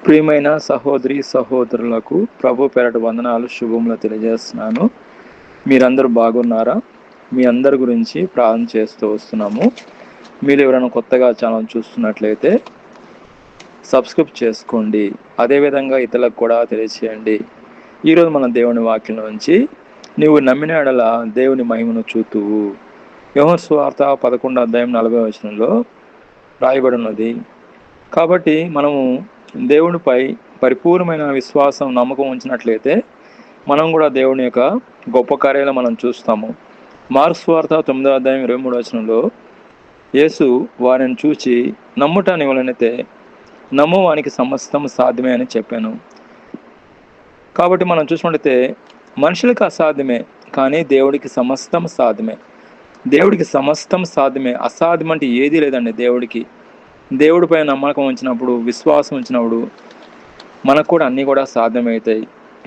ప్రియమైన సహోదరి సహోదరులకు ప్రభు పేరట వందనాలు శుభములు తెలియజేస్తున్నాను. మీరందరూ బాగున్నారా? మీ అందరి గురించి ప్రార్థన చేస్తూ వస్తున్నాము. మీరు ఎవరైనా కొత్తగా ఛానల్ చూస్తున్నట్లయితే సబ్స్క్రైబ్ చేసుకోండి. అదేవిధంగా ఇతరులకు కూడా తెలియచేయండి. ఈరోజు మన దేవుని వాక్యం నుంచి నీవు నమ్మిన ఎడల దేవుని మహిమను చూతువు. యోహాను సువార్త 11:40 రాయబడి ఉన్నది. కాబట్టి మనము దేవునిపై పరిపూర్ణమైన విశ్వాసం నమ్మకం ఉంచినట్లయితే మనం కూడా దేవుని యొక్క గొప్ప కార్యాలు మనం చూస్తాము. మార్కు సువార్త 9:23 యేసు వారిని చూచి నమ్ముట నీవలనైతే నమ్ము వానికి సమస్తం సాధ్యమే అని చెప్పాను. కాబట్టి మనం చూసినట్లయితే మనుషులకు అసాధ్యమే, కానీ దేవుడికి సమస్తం సాధ్యమే. దేవుడికి సమస్తం సాధ్యమే. అసాధ్యం అంటే ఏదీ లేదండి. దేవుడిపై నమ్మకం ఉంచినప్పుడు, విశ్వాసం ఉంచినప్పుడు మనకు కూడా అన్నీ కూడా సాధ్యమవుతాయి.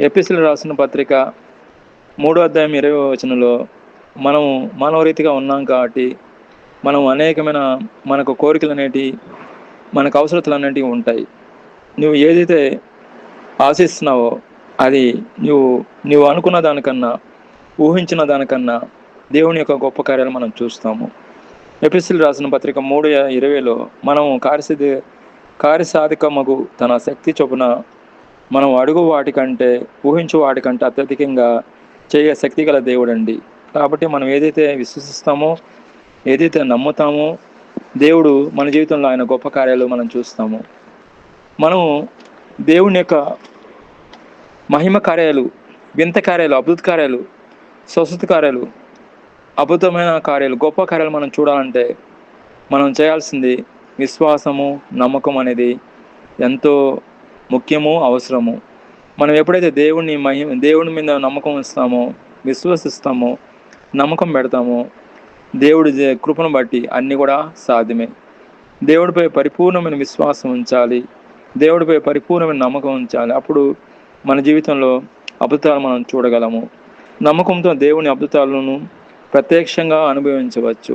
ఎఫెసీయులకు రాసిన పత్రిక 3:20 మనము మానవ రీతిగా ఉన్నాం కాబట్టి మనం అనేకమైన మనకు కోరికలు అనేటివి, మనకు అవసరతలు అనేటివి ఉంటాయి. నువ్వు ఏదైతే ఆశిస్తున్నావో అది నువ్వు అనుకున్న దానికన్నా, ఊహించిన దానికన్నా దేవుని యొక్క గొప్ప కార్యాలు మనం చూస్తాము. ఎఫెసీయులకు రాసిన పత్రిక 3:20 మనం కార్యసాధికమగు తన శక్తి చొప్పున మనం అడుగు వాటికంటే, ఊహించు వాటికంటే అత్యధికంగా చేయ శక్తి గల దేవుడండి. కాబట్టి మనం ఏదైతే విశ్వసిస్తామో, ఏదైతే నమ్ముతామో, దేవుడు మన జీవితంలో ఆయన గొప్ప కార్యాలు మనం చూస్తాము. మనము దేవుని యొక్క మహిమ కార్యాలు, వింత కార్యాలు, అద్భుత కార్యాలు, స్వస్థత కార్యాలు, అద్భుతమైన కార్యాలు, గొప్ప కార్యాలు మనం చూడాలంటే మనం చేయాల్సింది విశ్వాసము, నమ్మకం అనేది ఎంతో ముఖ్యము, అవసరము. మనం ఎప్పుడైతే దేవుని మీద నమ్మకం ఇస్తామో, విశ్వసిస్తామో, నమ్మకం పెడతామో, దేవుడి కృపను బట్టి అన్నీ కూడా సాధ్యమే. దేవుడిపై పరిపూర్ణమైన విశ్వాసం ఉంచాలి, దేవుడిపై పరిపూర్ణమైన నమ్మకం ఉంచాలి. అప్పుడు మన జీవితంలో అద్భుతాలు మనం చూడగలము. నమ్మకంతో దేవుని అద్భుతాలను ప్రత్యక్షంగా అనుభవించవచ్చు.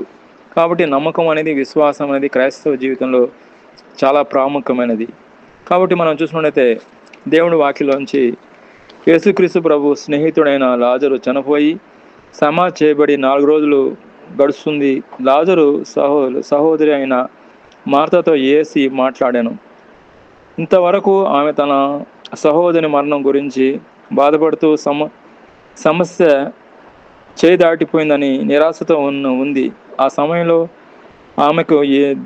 కాబట్టి నమ్మకం అనేది, విశ్వాసం అనేది క్రైస్తవ జీవితంలో చాలా ప్రాముఖ్యమైనది. కాబట్టి మనం చూసినట్లయితే దేవుని వాక్యంలోంచి యేసుక్రీస్తు ప్రభు స్నేహితుడైన లాజరు చనిపోయి సమాధి చేయబడి 4 రోజులు గడుస్తుంది. లాజరు సహోదరి అయిన మార్తతో యేసు మాట్లాడాను. ఇంతవరకు ఆమె తన సహోదరి మరణం గురించి బాధపడుతూ సమస్య చేయి దాటిపోయిందని నిరాశతో ఉంది. ఆ సమయంలో ఆమెకు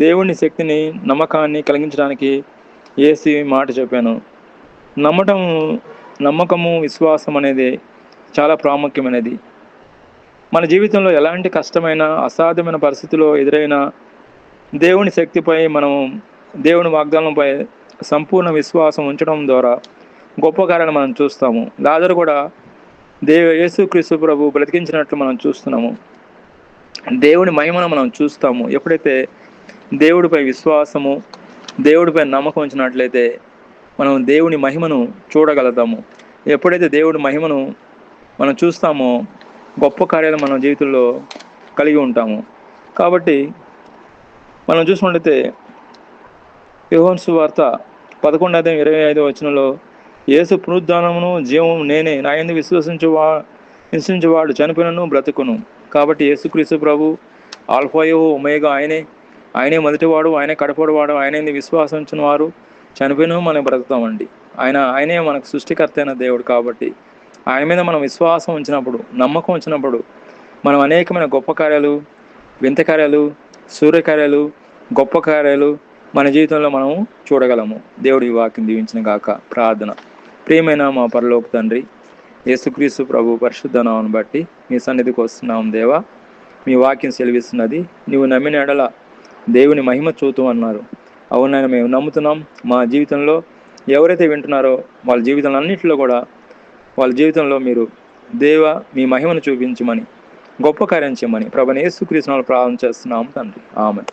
దేవుని శక్తిని, నమ్మకాన్ని కలిగించడానికి యేసు మాట చెప్పాను. నమ్మకము, విశ్వాసం అనేది చాలా ప్రాముఖ్యమైనది. మన జీవితంలో ఎలాంటి కష్టమైన, అసాధ్యమైన పరిస్థితుల్లో ఎదురైనా దేవుని శక్తిపై, మనం దేవుని వాగ్దానంపై సంపూర్ణ విశ్వాసం ఉంచడం ద్వారా గొప్ప కార్యాలు మనం చూస్తాము. లాజరు కూడా యేసుక్రీస్తు ప్రభు బ్రతికించినట్లు మనం చూస్తున్నాము. దేవుని మహిమను మనం చూస్తాము. ఎప్పుడైతే దేవుడిపై విశ్వాసము, దేవుడిపై నమ్మకం ఉంచినట్లయితే మనం దేవుని మహిమను చూడగలుగుతాము. ఎప్పుడైతే దేవుడి మహిమను మనం చూస్తామో గొప్ప కార్యాలు మన జీవితంలో కలిగి ఉంటాము. కాబట్టి మనం చూసినట్లయితే యోహాను సువార్త 11:25 యేసు పునరుద్ధానమును జీవము నేనే, నా యందు విశ్వసించువాడు చనిపోయినను బ్రతుకును. కాబట్టి యేసుక్రీస్తు ప్రభు ఆల్ఫాయో ఒమేగా ఆయనే మొదటివాడు, ఆయనే కడపడివాడు. ఆయన విశ్వాసం ఉంచిన వారు చనిపోయిన మనం బ్రతుకుతామండి. ఆయనే మనకు సృష్టికర్త అయిన దేవుడు. కాబట్టి ఆయన మీద మనం విశ్వాసం ఉంచినప్పుడు, నమ్మకం ఉంచినప్పుడు మనం అనేకమైన గొప్ప కార్యాలు, వింత కార్యాలు, సూర్యకార్యాలు, గొప్ప కార్యాలు మన జీవితంలో మనం చూడగలము. దేవుడి వాక్యం దీవించిన గాక. ప్రార్థన. ప్రియమైన మా పరలోక తండ్రి, యేసుక్రీస్తు ప్రభు పరిశుద్ధ నామమును బట్టి మీ సన్నిధికి వస్తున్నాం దేవా. మీ వాక్యం సెలవిస్తున్నది, నీవు నమ్మిన ఎడల దేవుని మహిమ చూతూ అన్నారు. అవునైనా మేము నమ్ముతున్నాం. మా జీవితంలో ఎవరైతే వింటున్నారో వాళ్ళ జీవితంలో అన్నింటిలో కూడా వాళ్ళ జీవితంలో మీరు మీ మహిమను చూపించమని, గొప్ప కార్యం చేయమని ప్రభువైన యేసుక్రీస్తు నామములో ప్రార్థన చేస్తున్నాం తండ్రి. ఆమేన్.